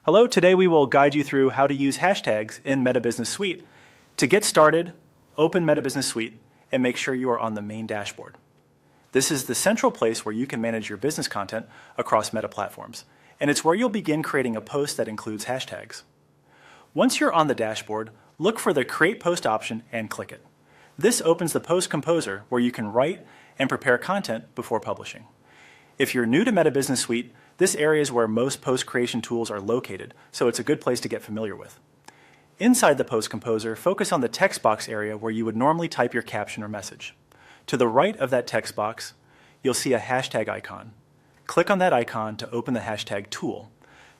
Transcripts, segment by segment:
Hello, today we will guide you through how to use hashtags in Meta Business Suite. To get started, open Meta Business Suite and make sure you are on the main dashboard. This is the central place where you can manage your business content across Meta platforms, and it's where you'll begin creating a post that includes hashtags. Once you're on the dashboard, look for the Create Post option and click it. This opens the Post Composer where you can write and prepare content before publishing. If you're new to Meta Business Suite, this area is where most post creation tools are located, so it's a good place to get familiar with. Inside the Post Composer, focus on the text box area where you would normally type your caption or message. To the right of that text box, you'll see a hashtag icon. Click on that icon to open the hashtag tool.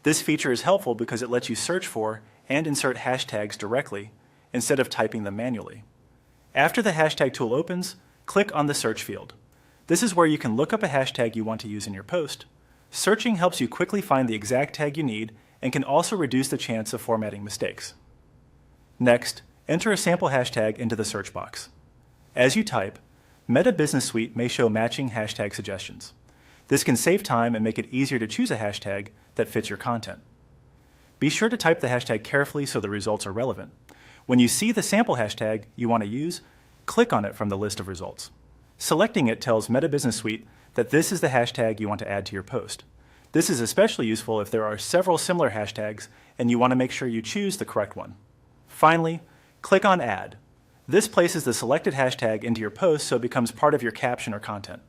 This feature is helpful because it lets you search for and insert hashtags directly instead of typing them manually. After the hashtag tool opens, click on the search field. This is where you can look up a hashtag you want to use in your post. Searching helps you quickly find the exact tag you need and can also reduce the chance of formatting mistakes. Next, enter a sample hashtag into the search box. As you type, Meta Business Suite may show matching hashtag suggestions. This can save time and make it easier to choose a hashtag that fits your content. Be sure to type the hashtag carefully so the results are relevant. When you see the sample hashtag you want to use, click on it from the list of results. Selecting it tells Meta Business Suite that this is the hashtag you want to add to your post. This is especially useful if there are several similar hashtags and you want to make sure you choose the correct one. Finally, click on Add. This places the selected hashtag into your post so it becomes part of your caption or content.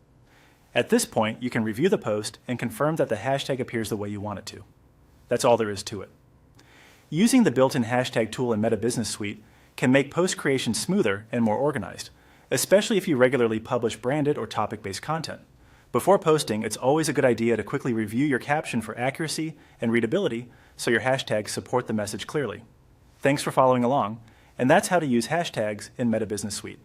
At this point, you can review the post and confirm that the hashtag appears the way you want it to. That's all there is to it. Using the built-in hashtag tool in Meta Business Suite can make post creation smoother and more organized, especially if you regularly publish branded or topic-based content. Before posting, it's always a good idea to quickly review your caption for accuracy and readability so your hashtags support the message clearly. Thanks for following along, and that's how to use hashtags in Meta Business Suite.